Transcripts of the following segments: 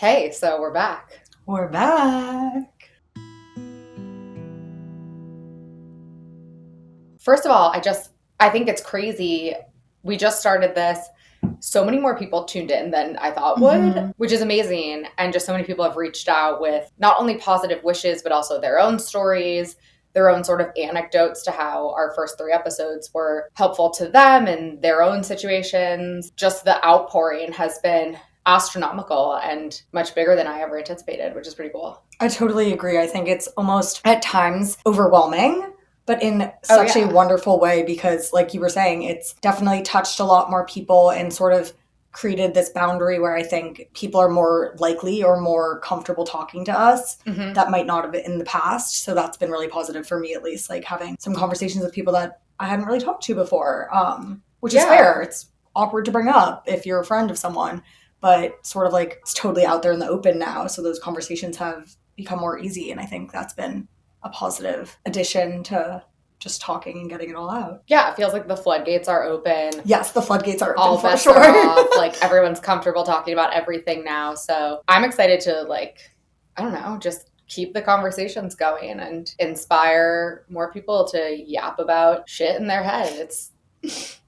Hey, so we're back. We're back. First of all, I think it's crazy. We just started this. So many more people tuned in than I thought would, which is amazing. And just so many people have reached out with not only positive wishes, but also their own stories, their own sort of anecdotes to how our first 3 episodes were helpful to them and their own situations. Just the outpouring has been astronomical and much bigger than I ever anticipated, which is pretty cool. I totally agree. I think it's almost at times overwhelming, but in such a wonderful way because, like you were saying, it's definitely touched a lot more people and sort of created this boundary where I think people are more likely or more comfortable talking to us that might not have been in the past. So that's been really positive for me, at least, like having some conversations with people that I hadn't really talked to before, which is fair. It's awkward to bring up if you're a friend of someone, but sort of like it's totally out there in the open now. So those conversations have become more easy. And I think that's been a positive addition to just talking and getting it all out. Yeah, it feels like the floodgates are open. Yes, the floodgates are open all for bets sure. Are off. Like everyone's comfortable talking about everything now. So I'm excited to just keep the conversations going and inspire more people to yap about shit in their head. It's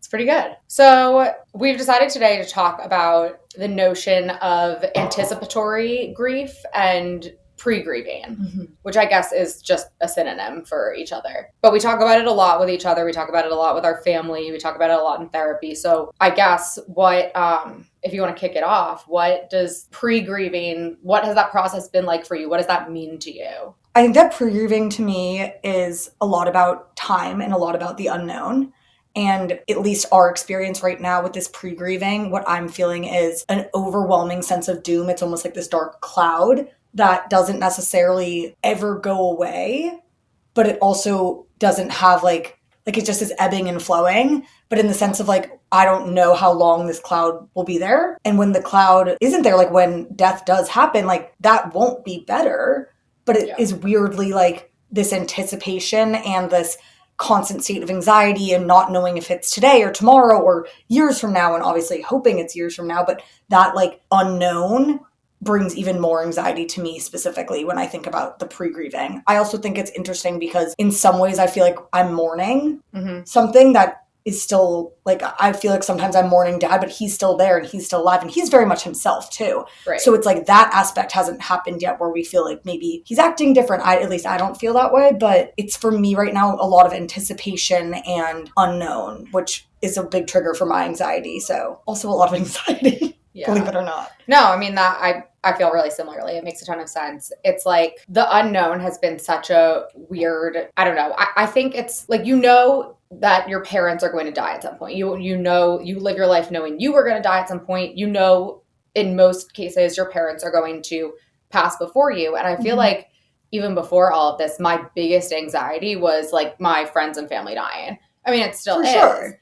pretty good. So we've decided today to talk about the notion of anticipatory grief and pre-grieving, which I guess is just a synonym for each other. But we talk about it a lot with each other. We talk about it a lot with our family. We talk about it a lot in therapy. So I guess if you want to kick it off, what does pre-grieving, what has that process been like for you? What does that mean to you? I think that pre-grieving to me is a lot about time and a lot about the unknown. And at least our experience right now with this pre-grieving, what I'm feeling is an overwhelming sense of doom. It's almost like this dark cloud that doesn't necessarily ever go away, but it also doesn't have like it just is ebbing and flowing, but in the sense of like, I don't know how long this cloud will be there. And when the cloud isn't there, like when death does happen, like that won't be better, but it is weirdly like this anticipation and this constant state of anxiety and not knowing if it's today or tomorrow or years from now, and obviously hoping it's years from now, but that like unknown brings even more anxiety to me specifically when I think about the pre-grieving. I also think it's interesting because in some ways I feel like I'm mourning something that is still like, I feel like sometimes I'm mourning dad, but he's still there and he's still alive and he's very much himself too. Right. So it's like that aspect hasn't happened yet where we feel like maybe he's acting different. At least I don't feel that way, but it's for me right now a lot of anticipation and unknown, which is a big trigger for my anxiety. So also a lot of anxiety, believe it or not. No, I mean that I feel really similarly. It makes a ton of sense. It's like the unknown has been such a weird, I don't know. I think it's like, that your parents are going to die at some point. You know, you live your life knowing you were going to die at some point. You know, in most cases, your parents are going to pass before you. And I feel like even before all of this, my biggest anxiety was like my friends and family dying. I mean, it still is. Sure.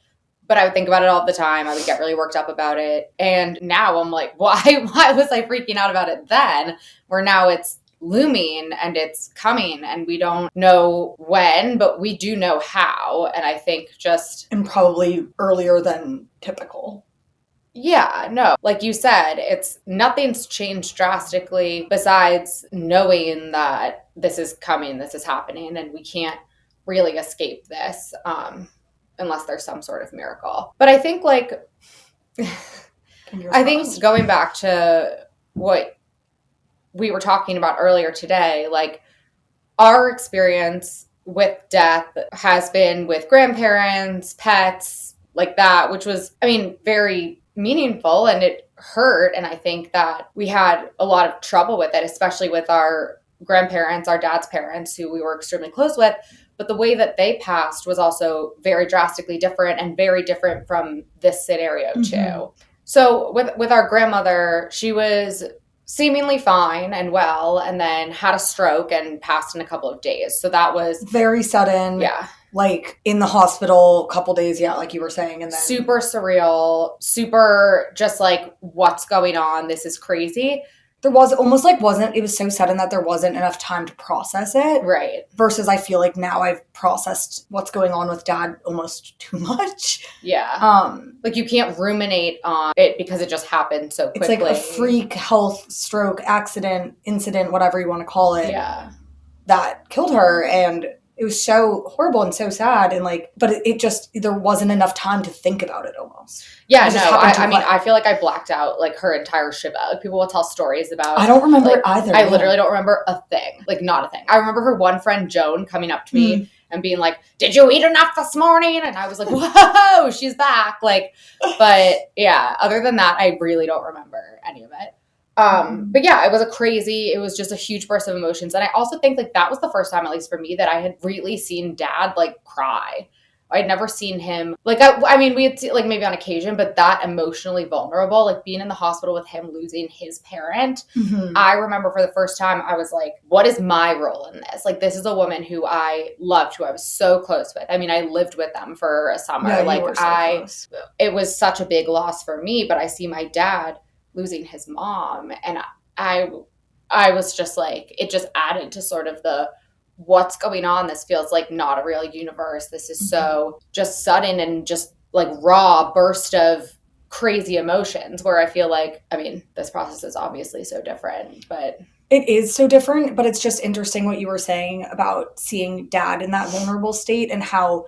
But I would think about it all the time. I would get really worked up about it. And now I'm like, why was I freaking out about it then? Where now it's looming and it's coming and we don't know when, but we do know how. And I think and probably earlier than typical. Yeah, no. Like you said, nothing's changed drastically besides knowing that this is coming, this is happening, and we can't really escape this. Unless there's some sort of miracle. But I think going back to what we were talking about earlier today, like our experience with death has been with grandparents, pets, like that, which was, I mean, very meaningful and it hurt. And I think that we had a lot of trouble with it, especially with our grandparents, our dad's parents, who we were extremely close with. But the way that they passed was also very drastically different and very different from this scenario too. So with our grandmother, she was seemingly fine and well, and then had a stroke and passed in a couple of days. So that was very sudden. Yeah. Like in the hospital, a couple days, like you were saying. And then super surreal, super just like, what's going on? This is crazy. there was almost like wasn't, it was so sudden that there wasn't enough time to process it. Right. Versus I feel like now I've processed what's going on with dad almost too much. Yeah. Like you can't ruminate on it because it just happened so quickly. It's like a freak health stroke accident, incident, whatever you want to call it. Yeah. That killed her, and it was so horrible and so sad, and like, but it just, there wasn't enough time to think about it almost. Yeah, it no, I mean, I feel like I blacked out like her entire Shiva. Like people will tell stories about. I don't remember like, it either. I literally don't remember a thing, like not a thing. I remember her one friend Joan coming up to me and being like, "Did you eat enough this morning?" And I was like, "Whoa, she's back!" Like, but yeah, other than that, I really don't remember any of it. But yeah, it was just a huge burst of emotions. And I also think like that was the first time, at least for me, that I had really seen dad like cry. I'd never seen him like, I mean, we had seen, like maybe on occasion, but that emotionally vulnerable, like being in the hospital with him losing his parent. I remember for the first time, I was like, what is my role in this? Like, this is a woman who I loved, who I was so close with. I mean, I lived with them for a summer. Yeah, like close. It was such a big loss for me, but I see my dad losing his mom, and I was just like, it just added to sort of the what's going on. This feels like not a real universe. This is so just sudden and just like raw burst of crazy emotions, where I feel like, I mean, this process is obviously so different, but it is so different. But it's just interesting what you were saying about seeing dad in that vulnerable state and how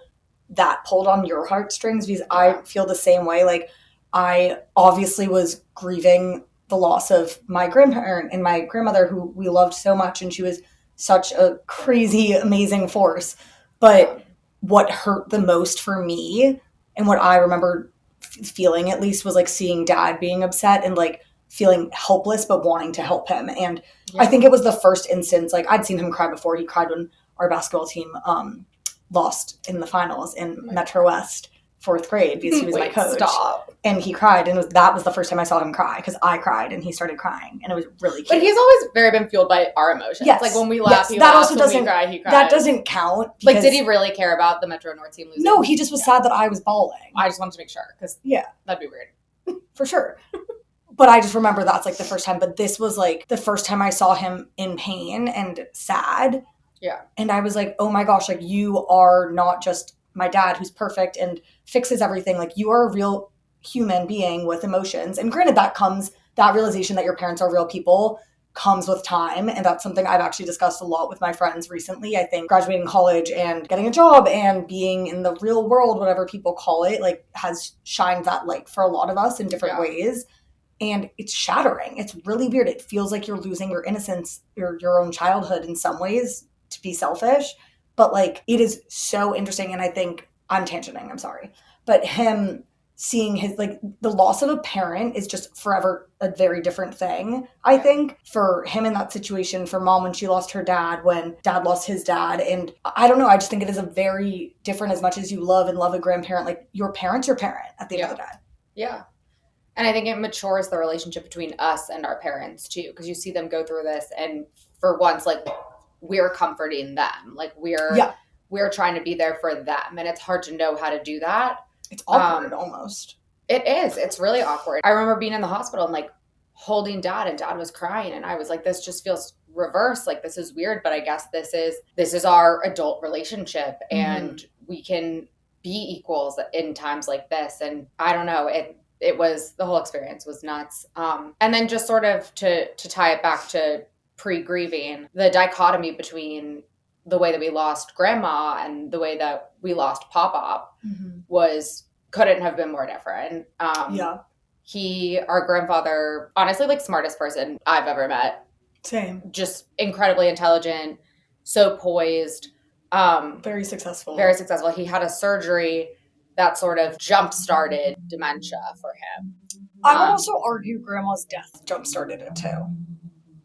that pulled on your heartstrings, because I feel the same way. Like, I obviously was grieving the loss of my grandparent and my grandmother, who we loved so much, and she was such a crazy, amazing force. But what hurt the most for me, and what I remember feeling at least, was like seeing dad being upset and like feeling helpless but wanting to help him. And I think it was the first instance, like I'd seen him cry before. He cried when our basketball team lost in the finals in Metro West 4th grade, because he was my coach. Stop. And he cried, and that was the first time I saw him cry, because I cried and he started crying, and it was really cute. But he's always very been fueled by our emotions. Yes. Like when we laugh, he that laughs. Also when doesn't, we cry, he cries. That doesn't count. Like, did he really care about the Metro North team losing? No, he just was sad that I was bawling. I just wanted to make sure, because that'd be weird. For sure. But I just remember that's like the first time. But this was like the first time I saw him in pain and sad. Yeah. And I was like, oh my gosh, like you are not just my dad who's perfect and fixes everything. Like, you are a real human being with emotions. And granted, that realization that your parents are real people comes with time. And that's something I've actually discussed a lot with my friends recently. I think graduating college and getting a job and being in the real world, whatever people call it, like has shined that light for a lot of us in different ways. And it's shattering. It's really weird. It feels like you're losing your innocence, your own childhood in some ways, to be selfish. But like, it is so interesting. And I think I'm tangenting, I'm sorry. But him seeing his, like, the loss of a parent is just forever a very different thing, I think, for him in that situation, for mom when she lost her dad, when dad lost his dad. And I don't know, I just think it is a very different, as much as you love a grandparent, like your parent's your parent at the end of the day. Yeah. And I think it matures the relationship between us and our parents too, because you see them go through this, and for once, like, we're comforting them. Like, we're trying to be there for them, and it's hard to know how to do that. It's awkward almost. It is. It's really awkward. I remember being in the hospital and like holding dad, and dad was crying, and I was like, this just feels reversed. Like, this is weird, but I guess this is our adult relationship, and we can be equals in times like this. And I don't know, it was, the whole experience was nuts. And then just sort of to tie it back to pre-grieving, the dichotomy between the way that we lost grandma and the way that we lost Pop-Pop couldn't have been more different. Our grandfather, honestly, like, smartest person I've ever met. Same. Just incredibly intelligent, so poised. Very successful. Very successful. He had a surgery that sort of jump-started dementia for him. I would also argue grandma's death jump-started it too.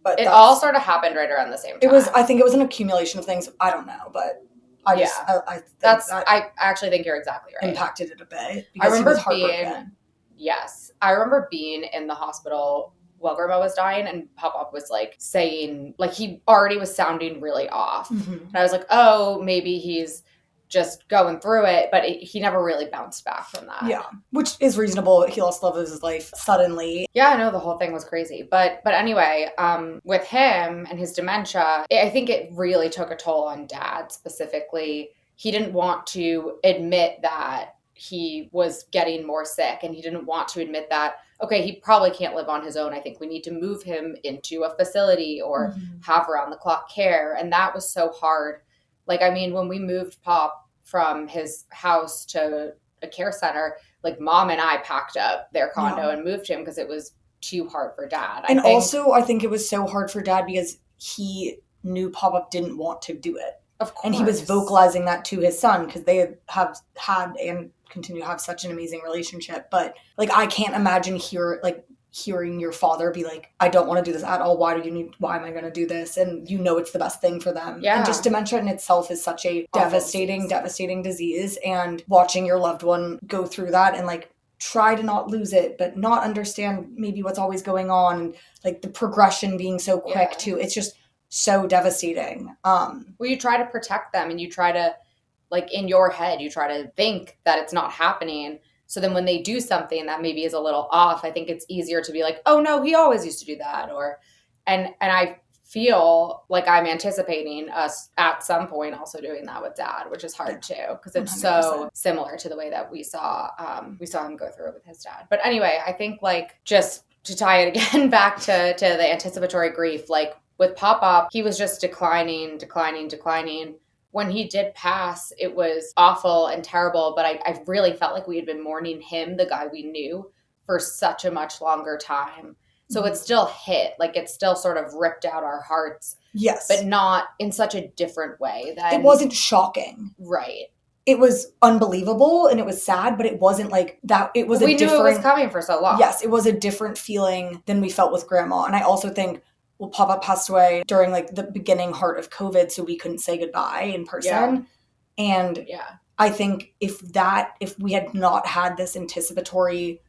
But it all sort of happened right around the same time. I think it was an accumulation of things. I don't know, but I actually think you're exactly right. Impacted it a bit. I remember I remember being in the hospital while grandma was dying, and Pop-Pop was like saying, like, he already was sounding really off. And I was like, oh, maybe he's just going through it, but he never really bounced back from that. Yeah, which is reasonable. He lost love of his life suddenly. Yeah, I know the whole thing was crazy. But anyway, with him and his dementia, I think it really took a toll on Dad specifically. He didn't want to admit that he was getting more sick, and he didn't want to admit that, okay, he probably can't live on his own. I think we need to move him into a facility or have around the clock care. And that was so hard. Like, I mean, when we moved Pop from his house to a care center, like Mom and I packed up their condo and moved him because it was too hard for Dad. I think it was so hard for Dad because he knew Pop-Up didn't want to do it. Of course. And he was vocalizing that to his son because they have had and continue to have such an amazing relationship. But like, I can't imagine hearing your father be like, I don't want to do this at all. Why am I going to do this? And it's the best thing for them. Yeah. And just dementia in itself is such a devastating disease. And watching your loved one go through that and like try to not lose it, but not understand maybe what's always going on. And like the progression being so quick too. It's just so devastating. Well, you try to protect them, and you try to, like, in your head, you try to think that it's not happening. So then when they do something that maybe is a little off, I think it's easier to be like, oh no, he always used to do that. And I feel like I'm anticipating us at some point also doing that with Dad, which is hard too, because it's 100%. So similar to the way that we saw him go through it with his dad. But anyway, I think, like, just to tie it again back to the anticipatory grief, like with Pop-Up, he was just declining. When he did pass, it was awful and terrible, but I really felt like we had been mourning him, the guy we knew, for such a much longer time. So it still hit, like it still sort of ripped out our hearts. Yes. But not in such a different way. It wasn't shocking. Right. It was unbelievable and it was sad, but it wasn't like that. It was we knew it was coming for so long. Yes, it was a different feeling than we felt with Grandma. And I also think, well, Papa passed away during like the beginning heart of COVID, so we couldn't say goodbye in person. Yeah. And I think if we had not had this anticipatory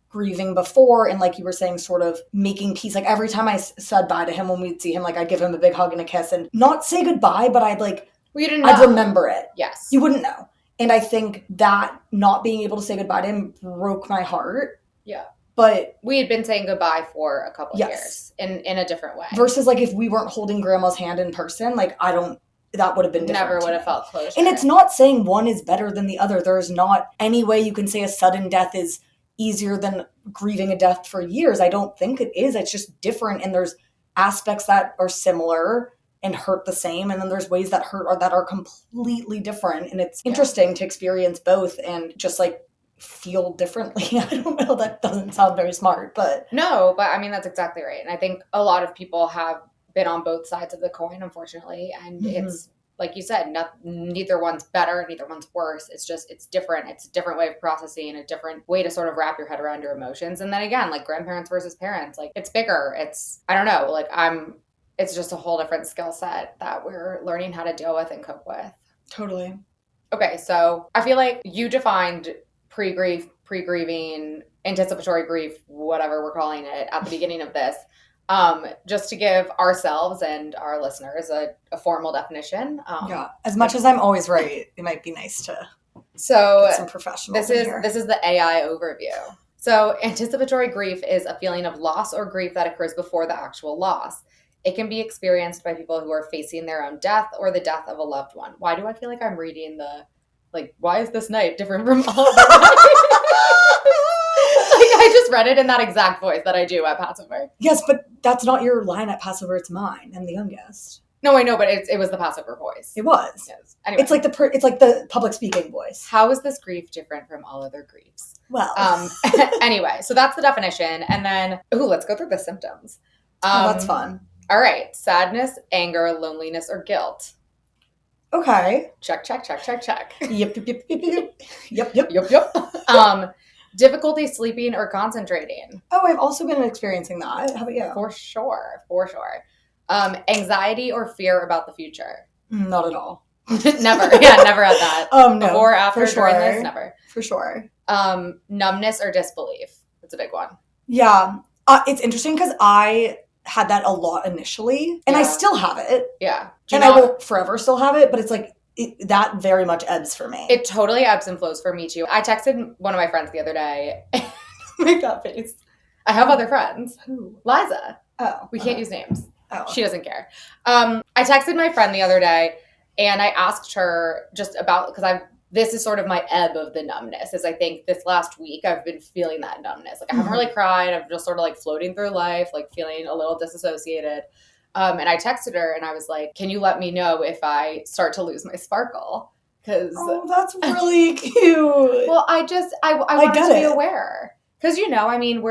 grieving before, and like you were saying, sort of making peace, like every time I said bye to him when we'd see him, like I'd give him a big hug and a kiss and not say goodbye, but I'd like, I'd remember it. Yes. You wouldn't know. And I think that not being able to say goodbye to him broke my heart. Yeah. But we had been saying goodbye for a couple of years in a different way. Versus like if we weren't holding Grandma's hand in person, like that would have been different. Never would have felt closure. And it's not saying one is better than the other. There's not any way you can say a sudden death is easier than grieving a death for years. I don't think it is. It's just different. And there's aspects that are similar and hurt the same. And then there's ways that hurt or that are completely different. And it's interesting to experience both and just like feel differently. I don't know, that doesn't sound very smart, but no, but I mean that's exactly right. And I think a lot of people have been on both sides of the coin, unfortunately, and it's like you said, neither one's better, neither one's worse. It's different. It's a different way of processing, a different way to sort of wrap your head around your emotions. And then again, like grandparents versus parents, like it's bigger. I don't know, like it's just a whole different skill set that we're learning how to deal with and cope with. Totally. Okay, so I feel like you defined pre-grief, pre-grieving, anticipatory grief, whatever we're calling it, at the beginning of this, just to give ourselves and our listeners a formal definition. As much as I'm always right, it might be nice to get some professionals in here. This is the AI overview. So anticipatory grief is a feeling of loss or grief that occurs before the actual loss. It can be experienced by people who are facing their own death or the death of a loved one. Why do I feel like I'm reading why is this night different from all other nights? I just read it in that exact voice that I do at Passover. Yes, but that's not your line at Passover. It's mine. I'm the youngest. No, I know, but it was the Passover voice. It was. Yes. Anyway. It's like the public speaking voice. How is this grief different from all other griefs? Well. Anyway, so that's the definition. And then, let's go through the symptoms. That's fun. All right. Sadness, anger, loneliness, or guilt. Okay. Check. Yep. Difficulty sleeping or concentrating. Oh, I've also been experiencing that. How about you? For sure. Anxiety or fear about the future. Not at all. Never. Yeah, never had that. No. Before, after, during this, never. For sure. Numbness or disbelief. That's a big one. Yeah. It's interesting because I had that a lot initially, and I still have it. Yeah. I will forever still have it, but it's like that very much ebbs for me. It totally ebbs and flows for me too. I texted one of my friends the other day. Make that face. I have other friends. Who? Liza. Oh. We can't use names. Oh. She doesn't care. I texted my friend the other day and I asked her just about, because this is sort of my ebb of the numbness, is I think this last week I've been feeling that numbness. Like I haven't really cried. I'm just sort of like floating through life, like feeling a little disassociated. And I texted her and I was like, can you let me know if I start to lose my sparkle? Because that's really cute. Well, I wanted to be aware. Because, I mean,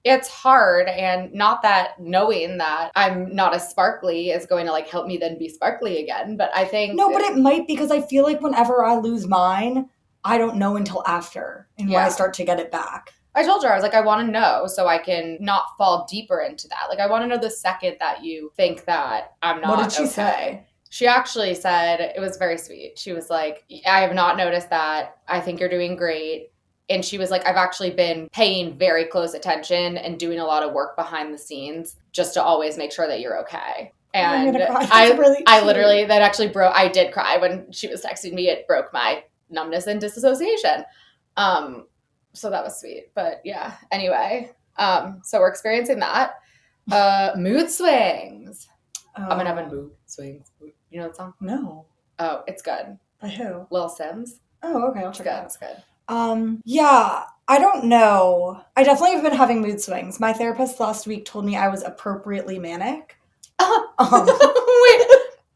it's hard, and not that knowing that I'm not as sparkly is going to like help me then be sparkly again. But I think no, but it might, because I feel like whenever I lose mine, I don't know until after and when I start to get it back. I told her, I was like, I want to know so I can not fall deeper into that. Like, I want to know the second that you think that I'm not. What did she say? She actually said, it was very sweet. She was like, I have not noticed that. I think you're doing great. And she was like, I've actually been paying very close attention and doing a lot of work behind the scenes just to always make sure that you're okay. And I literally, that actually broke, I did cry when she was texting me. It broke my numbness and disassociation. So that was sweet. But yeah, anyway, so we're experiencing that. Mood swings. I'm gonna have a mood swings. You know that song? No. Oh, it's good. By who? Lil Sims. Oh, okay. I'll check it out. It's good. Yeah, I don't know. I definitely have been having mood swings. My therapist last week told me I was appropriately manic. Wait,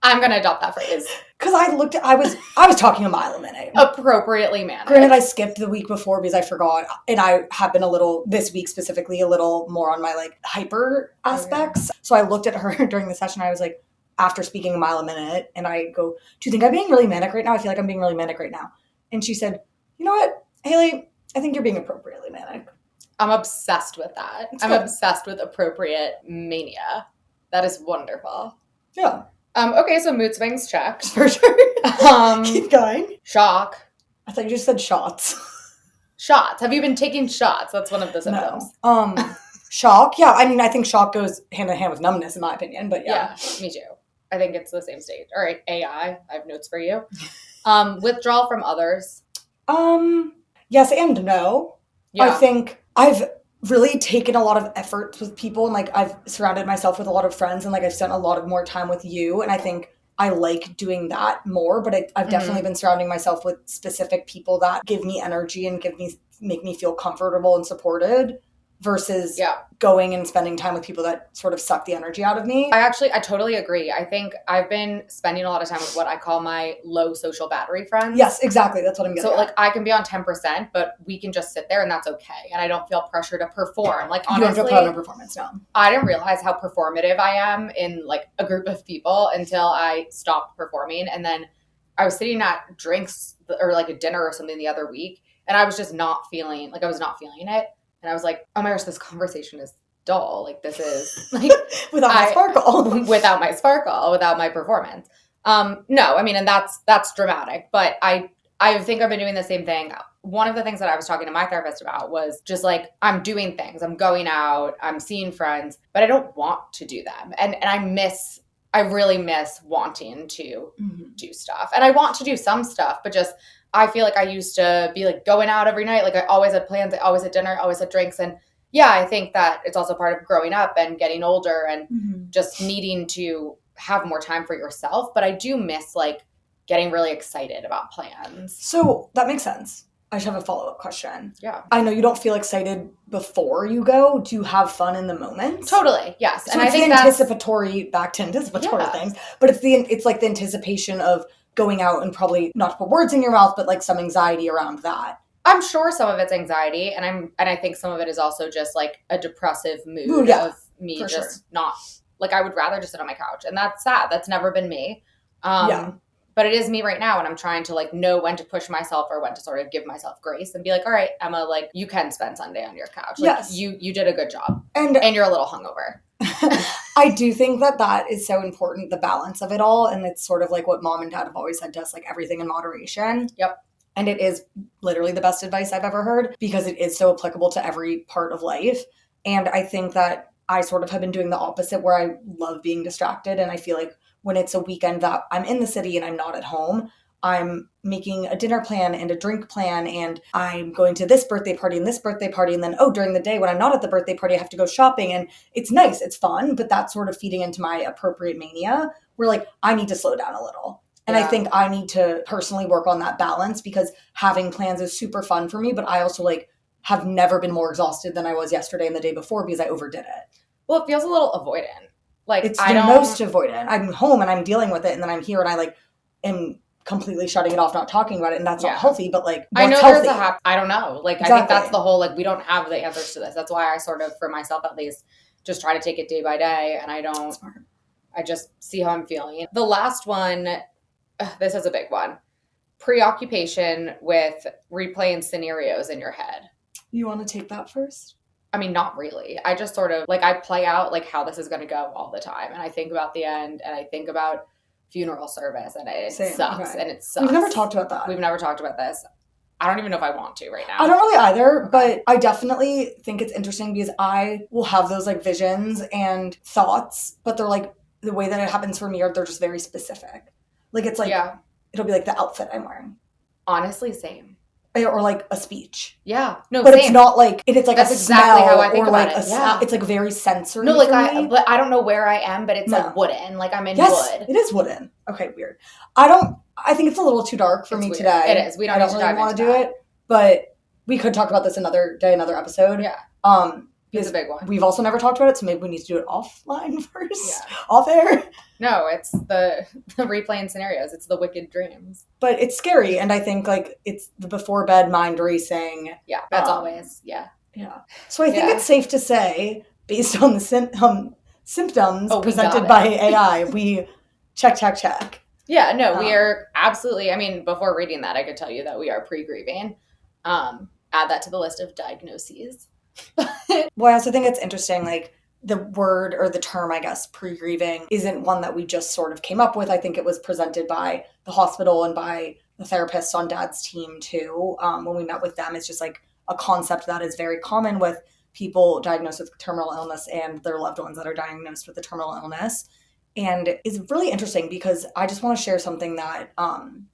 I'm gonna adopt that phrase. Because I was talking a mile a minute. Appropriately manic. Granted, I skipped the week before because I forgot, and I have been this week specifically, a little more on my like hyper aspects. Oh, yeah. So I looked at her during the session. I was like, after speaking a mile a minute, and I go, do you think I'm being really manic right now? I feel like I'm being really manic right now. And she said, you know what, Haley, I think you're being appropriately manic. I'm obsessed with that. I'm obsessed with appropriate mania. That is wonderful. Yeah. Okay, so mood swings checked. For sure. Keep going. Shock. I thought you just said shots. Shots. Have you been taking shots? That's one of the symptoms. No. Shock. Yeah, I mean, I think shock goes hand in hand with numbness, in my opinion, but yeah. Yeah, me too. I think it's the same stage. All right, AI. I have notes for you. Withdrawal from others. Yes and no. Yeah. I think I've really taken a lot of effort with people, and like I've surrounded myself with a lot of friends, and like I've spent a lot of more time with you, and I think I like doing that more, but I've definitely been surrounding myself with specific people that give me energy and make me feel comfortable and supported versus going and spending time with people that sort of suck the energy out of me. I totally agree. I think I've been spending a lot of time with what I call my low social battery friends. Yes, exactly. That's what I'm getting at. So like I can be on 10%, but we can just sit there and that's okay. And I don't feel pressure to perform. Like honestly, you don't feel no performance, no. I didn't realize how performative I am in like a group of people until I stopped performing. And then I was sitting at drinks or like a dinner or something the other week, and I was just not feeling it. And I was like, oh my gosh, this conversation is dull. Like this is like without my sparkle, without my performance. No, I mean, and that's dramatic, but I think I've been doing the same thing. One of the things that I was talking to my therapist about was just like, I'm doing things, I'm going out, I'm seeing friends, but I don't want to do them. And I really miss wanting to do stuff. And I want to do some stuff, but just, I feel like I used to be like going out every night. Like I always had plans. I always had dinner, always had drinks. And yeah, I think that it's also part of growing up and getting older and just needing to have more time for yourself. But I do miss like getting really excited about plans. So that makes sense. I should have a follow-up question. Yeah. I know you don't feel excited before you go. Do you have fun in the moment? Totally. Yes. So and I think back to anticipatory things, but it's like the anticipation of going out and probably not to put words in your mouth, but like some anxiety around that. I'm sure some of it's anxiety, and I think some of it is also just like a depressive mood of me just not like I would rather just sit on my couch, and that's sad. That's never been me. But it is me right now, and I'm trying to like know when to push myself or when to sort of give myself grace and be like, all right, Emma, like you can spend Sunday on your couch. Like, yes, you did a good job, and you're a little hungover. I do think that is so important, the balance of it all. And it's sort of like what mom and dad have always said to us, like everything in moderation. Yep. And it is literally the best advice I've ever heard because it is so applicable to every part of life. And I think that I sort of have been doing the opposite where I love being distracted. And I feel like when it's a weekend that I'm in the city and I'm not at home, I'm making a dinner plan and a drink plan, and I'm going to this birthday party and this birthday party. And then, during the day when I'm not at the birthday party, I have to go shopping. And it's nice, it's fun, but that's sort of feeding into my appropriate mania where like I need to slow down a little. And I think I need to personally work on that balance because having plans is super fun for me, but I also like have never been more exhausted than I was yesterday and the day before because I overdid it. Well, it feels a little avoidant. Like it's the most avoidant. I'm home and I'm dealing with it, and then I'm here and I like am completely shutting it off, not talking about it, and that's not healthy. But like, I know healthy? I don't know. Like, exactly. I think that's the whole like we don't have the answers to this. That's why I sort of, for myself at least, just try to take it day by day, and I just see how I'm feeling. The last one, this is a big one: preoccupation with replaying scenarios in your head. You want to take that first? I mean, not really. I just sort of like I play out like how this is going to go all the time, and I think about the end, and I think about funeral service, and it sucks, and it sucks. We've never talked about that. We've never talked about this. I don't even know if I want to right now. I don't really either, but I definitely think it's interesting because I will have those like visions and thoughts, but they're like the way that it happens for me are they're just very specific. Like it's like it'll be like the outfit I'm wearing. Honestly, same. Or like a speech. Yeah. No, but same. It's not like it's like that's a exactly smell how I think or about like it. It's like very sensory. No, like but I don't know where I am, but it's like wooden. Like I'm in wood. It is wooden. Okay, weird. I think it's a little too dark for me weird. Today. It is. We don't really want to do it, but we could talk about this another day, another episode. Yeah. It's a big one. We've also never talked about it, so maybe we need to do it offline first. Yeah. Off air. No, it's the replaying scenarios. It's the wicked dreams. But it's scary, and I think like it's the before bed mind racing. Yeah, that's always Yeah. So I think it's safe to say, based on the symptoms presented by AI, we check. Yeah, no, we are absolutely. I mean, before reading that, I could tell you that we are pre-grieving. Add that to the list of diagnoses. Well, I also think it's interesting, like the word or the term, I guess, pre-grieving isn't one that we just sort of came up with. I think it was presented by the hospital and by the therapists on Dad's team too. When we met with them, it's just like a concept that is very common with people diagnosed with terminal illness and their loved ones that are diagnosed with a terminal illness. And it's really interesting because I just want to share something that,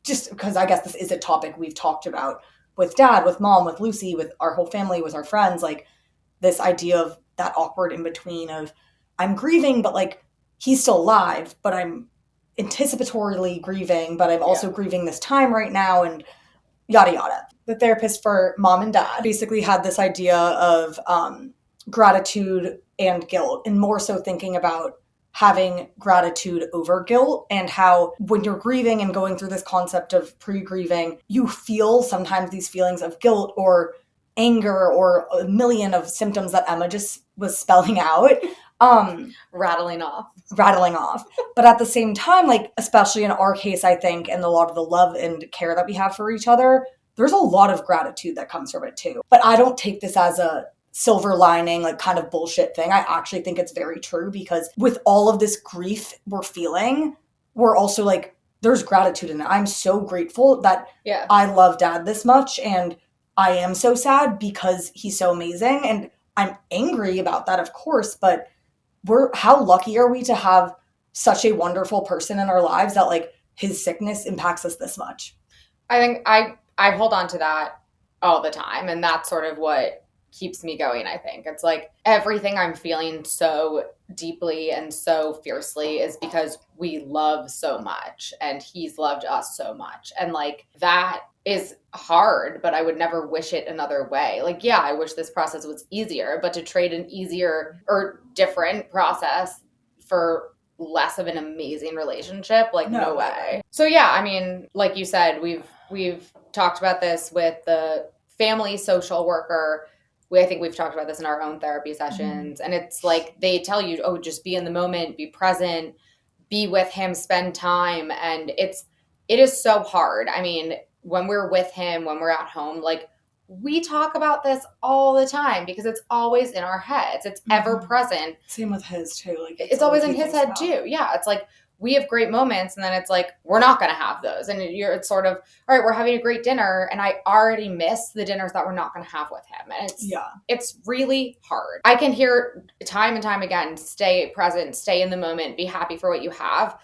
just because I guess this is a topic we've talked about with Dad, with Mom, with Lucy, with our whole family, with our friends, like this idea of that awkward in between of I'm grieving, but like he's still alive, but I'm anticipatorily grieving, but I'm also grieving this time right now, and yada yada. The therapist for Mom and Dad basically had this idea of gratitude and guilt, and more so thinking about having gratitude over guilt, and how when you're grieving and going through this concept of pre-grieving, you feel sometimes these feelings of guilt or anger or a million of symptoms that Emma just was spelling out. Rattling off. But at the same time, like, especially in our case, I think, and a lot of the love and care that we have for each other, there's a lot of gratitude that comes from it too. But I don't take this as a silver lining, like kind of bullshit thing. I actually think it's very true because with all of this grief we're feeling, we're also like, there's gratitude in it. I'm so grateful that I love Dad this much, and I am so sad because he's so amazing, and I'm angry about that, of course, but how lucky are we to have such a wonderful person in our lives that like his sickness impacts us this much? I think I hold on to that all the time, and that's sort of what keeps me going. I think it's like everything I'm feeling so deeply and so fiercely is because we love so much, and he's loved us so much, and like that is hard, but I would never wish it another way. Like, yeah, I wish this process was easier, but to trade an easier or different process for less of an amazing relationship, like no way. So yeah, I mean, like you said, we've talked about this with the family social worker. I think we've talked about this in our own therapy sessions, and it's like they tell you, oh, just be in the moment, be present, be with him, spend time, and it is so hard. I mean, when we're with him, when we're at home, like we talk about this all the time because it's always in our heads. It's ever present. Same with his too. Like it's always in his head too. Yeah. It's like we have great moments, and then it's like we're not going to have those. And it's sort of, all right, we're having a great dinner, and I already miss the dinners that we're not going to have with him. And it's really hard. I can hear time and time again, stay present, stay in the moment, be happy for what you have.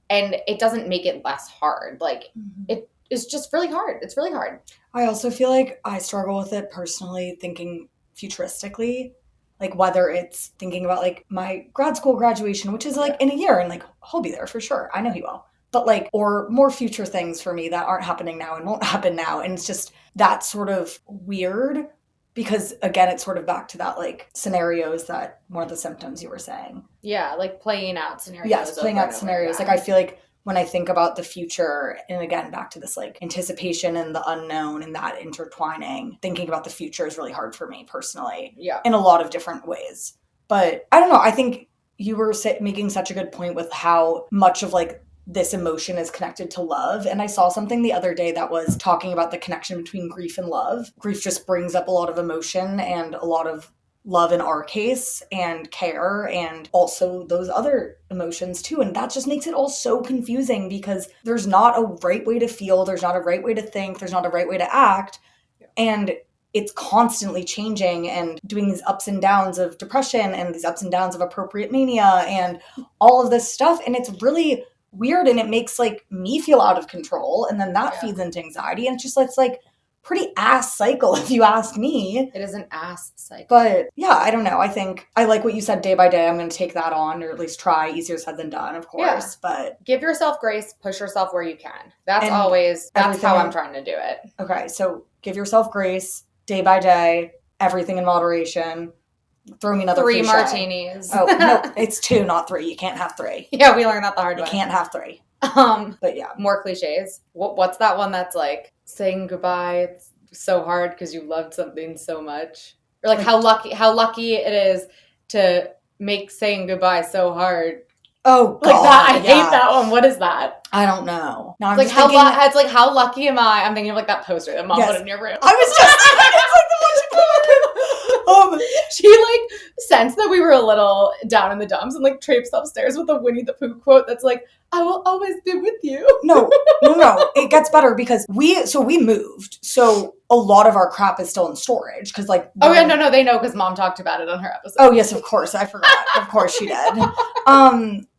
and it doesn't make it less hard. Like, Mm-hmm. it is just really hard. It's really hard. I also feel like I struggle with it personally, thinking futuristically, like whether it's thinking about like my grad school graduation, which is like in a year, and like he'll be there for sure. I know he will. But like, or more future things for me that aren't happening now and won't happen now. And it's just that sort of weird because again, it's sort of back to that like scenarios, that one of the symptoms you were saying. Yeah, like playing out scenarios. Yes, playing over out and over scenarios. again. Like I feel like when I think about the future, and again back to this like anticipation and the unknown and that intertwining, thinking about the future is really hard for me personally. Yeah. In a lot of different ways. But I don't know. I think you were making such a good point with how much of like this emotion is connected to love. And I saw something the other day that was talking about the connection between grief and love. Grief just brings up a lot of emotion and a lot of love in our case, and care, and also those other emotions too. And that just makes it all so confusing because there's not a right way to feel, there's not a right way to think, there's not a right way to act. And it's constantly changing and doing these ups and downs of depression and these ups and downs of appropriate mania and all of this stuff. And it's really weird, and it makes like me feel out of control, and then that feeds into anxiety, and it's like pretty ass cycle if you ask me. It is an ass cycle. But yeah, I don't know. I think I like what you said, day by day. I'm going to take that on, or at least try. Easier said than done, of course. But give yourself grace, push yourself where you can. That's how I'm trying to do it. Okay, so give yourself grace, day by day, everything in moderation. Throw me another 3 cliche. martinis. Oh, no, it's 2, not 3. You can't have 3. Yeah, we learned that the hard way. You can't have 3. But yeah. More cliches. What's that one that's like saying goodbye? It's so hard because you loved something so much. Or like how lucky it is to make saying goodbye so hard. Oh, God, like that. I hate that one. What is that? I don't know. Now I'm like just thinking, it's like how lucky am I? I'm thinking of like that poster that mom put in your room. I was just thinking it's like the one she put she like sensed that we were a little down in the dumps and like traipsed upstairs with a Winnie the Pooh quote that's like, I will always be with you. No. It gets better because we moved. So a lot of our crap is still in storage because like. Oh yeah, no, they know because mom talked about it on her episode. Oh yes, of course. I forgot. Of course she did.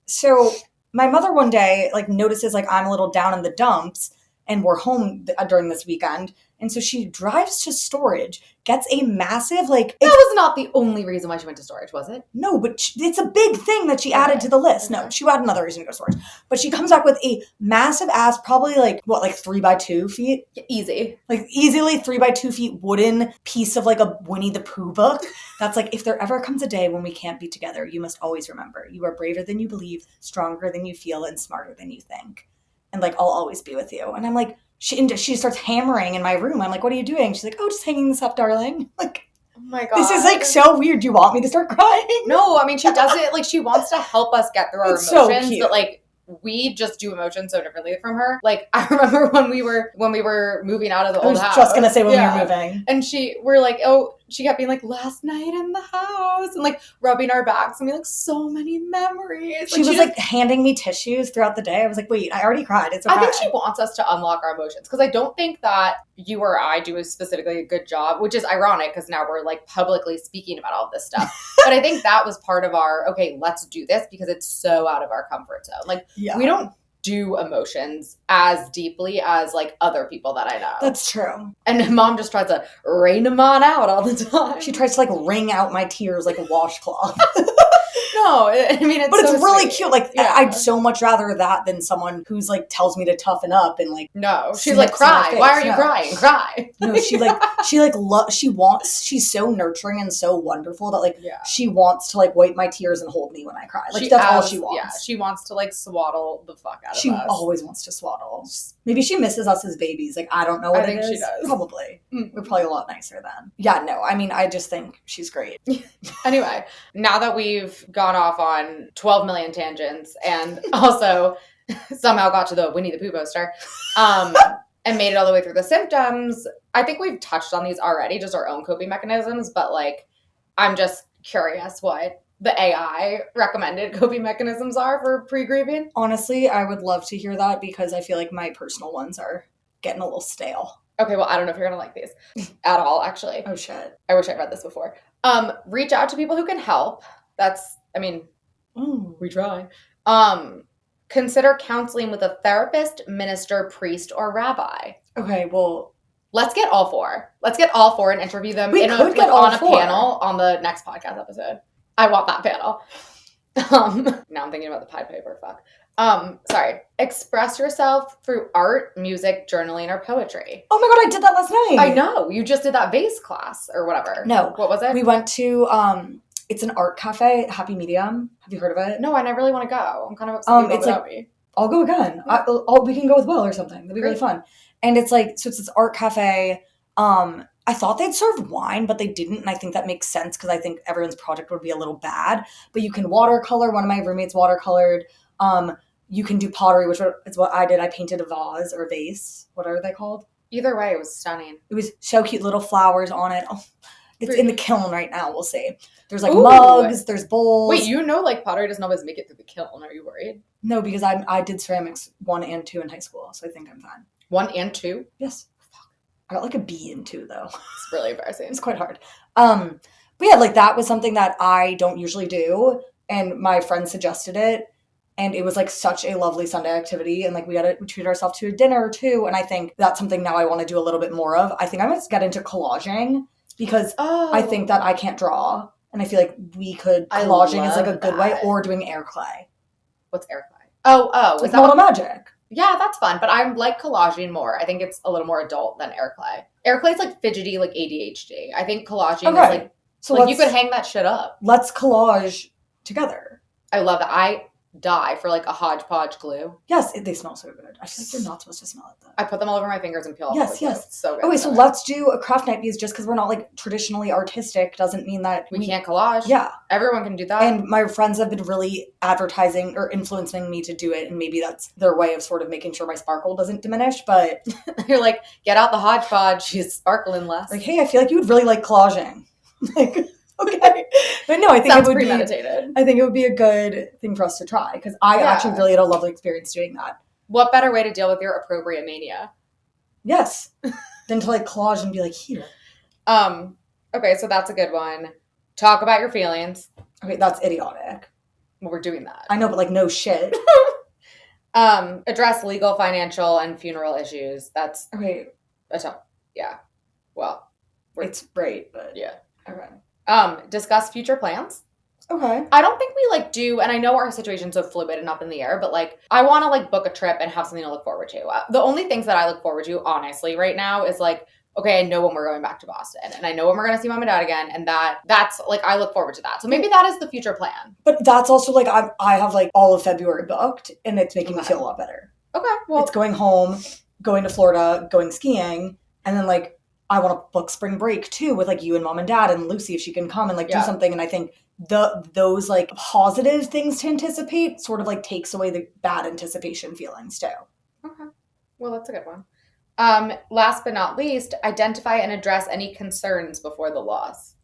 So my mother one day like notices like I'm a little down in the dumps and we're home during this weekend. And so she drives to storage, gets a massive, like... That was not the only reason why she went to storage, was it? No, but it's a big thing that she added to the list. No, she had another reason to go to storage. But she comes back with a massive ass, probably like, 3 by 2 feet? Easy. Like, easily 3 by 2 feet wooden piece of like a Winnie the Pooh book. That's like, if there ever comes a day when we can't be together, you must always remember, you are braver than you believe, stronger than you feel, and smarter than you think. And like, I'll always be with you. And I'm like... She starts hammering in my room. I'm like, what are you doing? She's like, oh, just hanging this up, darling. Like, oh my God. This is like so weird. Do you want me to start crying? No, I mean, she does it like she wants to help us get through our emotions. So cute. But like, we just do emotions so differently from her. Like, I remember when we were moving out of the old house. I was just going to say when we were moving. And we're like, she kept being like, last night in the house, and like rubbing our backs, and we like so many memories. She was like handing me tissues throughout the day. I was like, wait, I already cried. It's okay. I think she wants us to unlock our emotions because I don't think that you or I do specifically a good job, which is ironic because now we're like publicly speaking about all this stuff. But I think that was part of our, okay, let's do this because it's so out of our comfort zone. Like, we don't do emotions as deeply as like other people that I know. That's true. And mom just tries to rain them on out all the time. She tries to like wring out my tears like a washcloth. No, I mean, but it's really cute. Like, I'd so much rather that than someone who's like tells me to toughen up and like. No, she's like, cry. Why are you crying? Cry. No, she's so nurturing and so wonderful that like she wants to like wipe my tears and hold me when I cry. Like that's all she wants. Yeah, she wants to like swaddle the fuck out of us. She always wants to swaddle. Maybe she misses us as babies. Like, I don't know what it is. I think she does. Probably. We're probably a lot nicer then. Yeah, no, I mean, I just think she's great. Anyway, now that we've gone off on 12 million tangents and also somehow got to the Winnie the Pooh poster and made it all the way through the symptoms, I think we've touched on these already, just our own coping mechanisms, but like, I'm just curious what the AI recommended coping mechanisms are for pre-grieving. Honestly, I would love to hear that because I feel like my personal ones are getting a little stale. Okay, well, I don't know if you're gonna like these at all, actually. Oh, shit. I wish I'd read this before. Reach out to people who can help. That's, I mean, we try. Consider counseling with a therapist, minister, priest, or rabbi. Okay, well, let's get all four. Let's get all four and interview them on a panel on the next podcast episode. I want that panel. Now I'm thinking about the Pied Piper. Fuck. Sorry. Express yourself through art, music, journaling, or poetry. Oh my god, I did that last night. I know. You just did that vase class or whatever. No. What was it? We went to it's an art cafe, Happy Medium. Have you heard of it? No, and I really want to go. I'm kind of upset without me. I'll go again. Yeah. We can go with Will or something. That'd be really fun. And it's like, so it's this art cafe. I thought they'd serve wine, but they didn't. And I think that makes sense because I think everyone's project would be a little bad. But you can watercolor. One of my roommates watercolored. You can do pottery, which is what I did. I painted a vase or a vase. What are they called? Either way, it was stunning. It was so cute, little flowers on it. Oh, it's in the kiln right now. We'll see. There's like mugs. There's bowls. Wait, pottery doesn't always make it through the kiln. Are you worried? No, because I did ceramics 1 and 2 in high school, so I think I'm fine. 1 and 2? Yes. I got like a B in 2 though. It's really embarrassing. It's quite hard. But yeah, like that was something that I don't usually do, and my friend suggested it, and it was like such a lovely Sunday activity, and like we treat ourselves to a dinner too, and I think that's something now I want to do a little bit more of. I think I might get into collaging because I think that I can't draw, and I feel like we could collaging is like a good way, or doing air clay. What's air clay? Oh, it's model magic. Yeah, that's fun, but I like collaging more. I think it's a little more adult than air clay. Air clay is like fidgety, like ADHD. I think collaging is like, so like you could hang that shit up. Let's collage together. I love that. I die for like a hodgepodge glue. Yes, they smell so good. I feel like you're not supposed to smell it though. I put them all over my fingers and peel off. Yes. It's so good. Okay, so let's do a craft night because just because we're not like traditionally artistic doesn't mean that we can't collage. Yeah. Everyone can do that. And my friends have been really advertising or influencing me to do it, and maybe that's their way of sort of making sure my sparkle doesn't diminish, but you're like, get out the hodgepodge, she's sparkling less. Like, hey, I feel like you would really like collaging. Like, okay. But no, I think Sounds premeditated. I think it would be a good thing for us to try because I actually really had a lovely experience doing that. What better way to deal with your appropriate mania? Yes. Than to like collage and be like, here. Okay, so that's a good one. Talk about your feelings. Okay, that's idiotic. Well, we're doing that. I know, but like no shit. Address legal, financial, and funeral issues. That's okay. Yeah. Well, it's great, but yeah. Okay. Discuss future plans. Okay. I don't think we like do, and I know our situation's so fluid and up in the air, but like I want to like book a trip and have something to look forward to. The only things that I look forward to, honestly, right now is like, okay, I know when we're going back to Boston, and I know when we're going to see mom and dad again, and that's like I look forward to that. So maybe that is the future plan. But that's also like I have like all of February booked, and it's making me feel a lot better. Okay, well, it's going home, going to Florida, going skiing, and then like I want to book spring break too with like you and mom and dad and Lucy if she can come and like do something. And I think those like positive things to anticipate sort of like takes away the bad anticipation feelings too. Okay, well that's a good one. Last but not least, identify and address any concerns before the loss.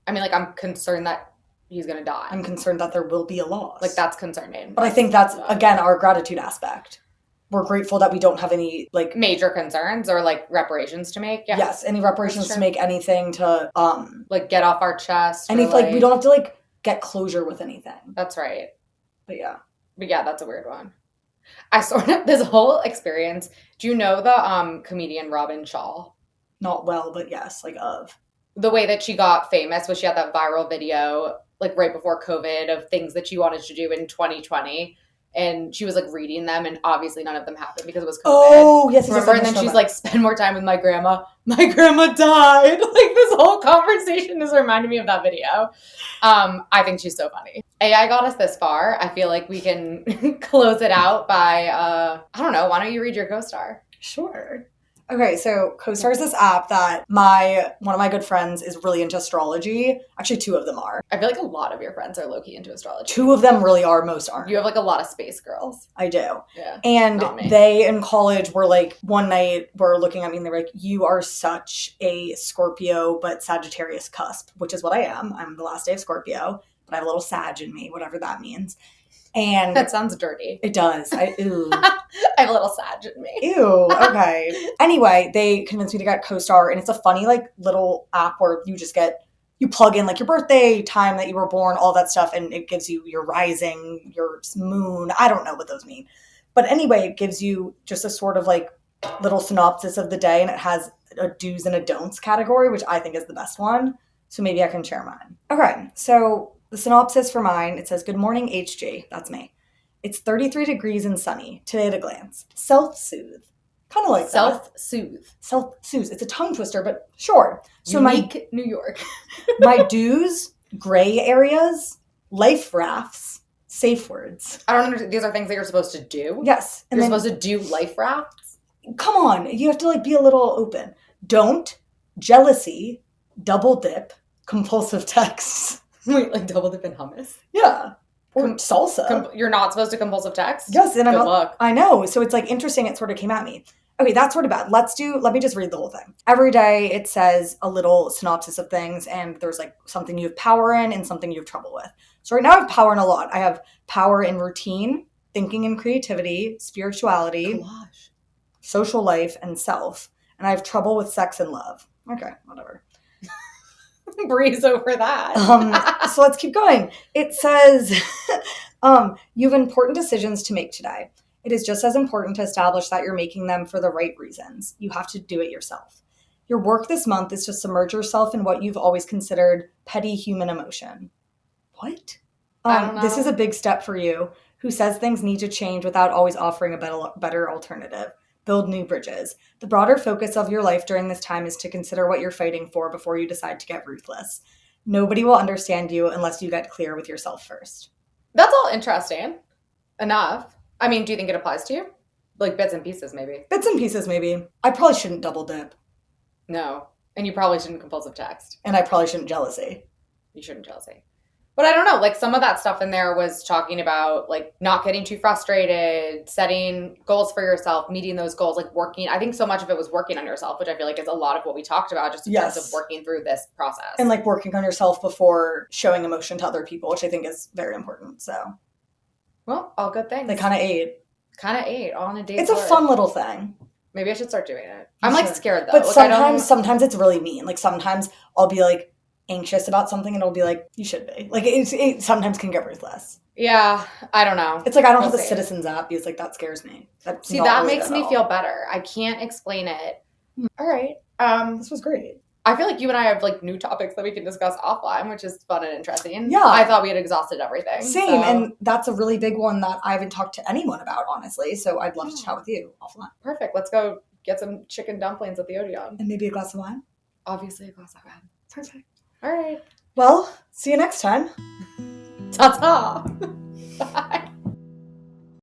I mean, like I'm concerned that he's gonna die. I'm concerned that there will be a loss. Like that's concerning. But I think that's again our gratitude aspect. We're grateful that we don't have any like major concerns or like reparations to make. Yeah. Yes, any reparations to make, anything to like get off our chest. Any like we don't have to like get closure with anything. That's right. But yeah, that's a weird one. I sort of this whole experience. Do you know the comedian Robin Shaw? Not well, but yes, like of the way that she got famous was she had that viral video like right before COVID of things that she wanted to do in 2020. And she was like reading them, and obviously none of them happened because it was COVID. Oh, yes. Remember? And then she's like, spend more time with my grandma. My grandma died. Like this whole conversation is reminding me of that video. I think she's so funny. AI got us this far. I feel like we can close it out by, I don't know. Why don't you read your co-star? Sure. Okay, so CoStar is this app that one of my good friends is really into astrology. Actually, 2 of them are. I feel like a lot of your friends are low-key into astrology. 2 of them really are, most aren't. You have like a lot of space girls. I do. Yeah. And they in college were like, one night were looking at me and they were like, you are such a Scorpio but Sagittarius cusp, which is what I am. I'm the last day of Scorpio, but I have a little Sag in me, whatever that means. And that sounds dirty. It does. Ew. I have a little Sag in me. Ew. Okay. Anyway, they convinced me to get CoStar, and it's a funny like little app where you you plug in like your birthday, time that you were born, all that stuff, and it gives you your rising, your moon. I don't know what those mean. But anyway, it gives you just a sort of like little synopsis of the day, and it has a do's and a don'ts category, which I think is the best one. So maybe I can share mine. Okay, so the synopsis for mine, it says, "Good morning, HG." That's me. "It's 33 degrees and sunny. Today at a glance. Self-soothe." Kind of like Self-soothe. Self-soothe. It's a tongue twister, but sure. So Unique New York. my do's, gray areas, life rafts, safe words. I don't understand. These are things that you're supposed to do? Yes. And you're supposed to do life rafts? Come on. You have to like be a little open. Don't, jealousy, double dip, compulsive texts. Wait, like double dip in hummus? Yeah. Or salsa. You're not supposed to compulsive text? Yes, and Good luck. I know. So it's like interesting. It sort of came at me. Okay, that's sort of bad. Let me just read the whole thing. Every day it says a little synopsis of things, and there's like something you have power in and something you have trouble with. So right now I have power in a lot. I have power in routine, thinking and creativity, spirituality, Collage, social life, and self. And I have trouble with sex and love. Okay, whatever. Breeze over that. So let's keep going. It says, you have important decisions to make today. It is just as important to establish that you're making them for the right reasons. You have to do it yourself. Your work this month is to submerge yourself in what you've always considered petty human emotion. What? I don't know. This is a big step for you, who says things need to change without always offering a better alternative. Build new bridges. The broader focus of your life during this time is to consider what you're fighting for before you decide to get ruthless. Nobody will understand you unless you get clear with yourself first. That's all interesting enough. I mean, do you think it applies to you? Like bits and pieces, maybe. Bits and pieces, maybe. I probably shouldn't double dip. No. And you probably shouldn't compulsive text. And I probably shouldn't jealousy. You shouldn't jealousy. But I don't know, like some of that stuff in there was talking about like not getting too frustrated, setting goals for yourself, meeting those goals, like working. I think so much of it was working on yourself, which I feel like is a lot of what we talked about just in terms of working through this process. And like working on yourself before showing emotion to other people, which I think is very important. So, well, all good things. They kind of ate. All on a date. It's a fun little thing. Maybe I should start doing it. I'm like scared though. But like, sometimes it's really mean. Like sometimes I'll be like anxious about something and it'll be like, you should be. Like it sometimes can get ruthless. Yeah, I don't know. It's like I don't have the Citizens app because like that scares me. That makes me feel better. I can't explain it. All right. This was great. I feel like you and I have like new topics that we can discuss offline, which is fun and interesting. Yeah. I thought we had exhausted everything. Same. So. And that's a really big one that I haven't talked to anyone about, honestly. So I'd love to chat with you offline. Perfect. Let's go get some chicken dumplings at the Odeon. And maybe a glass of wine. Obviously a glass of wine. Perfect. All right. Well, see you next time. Ta-ta.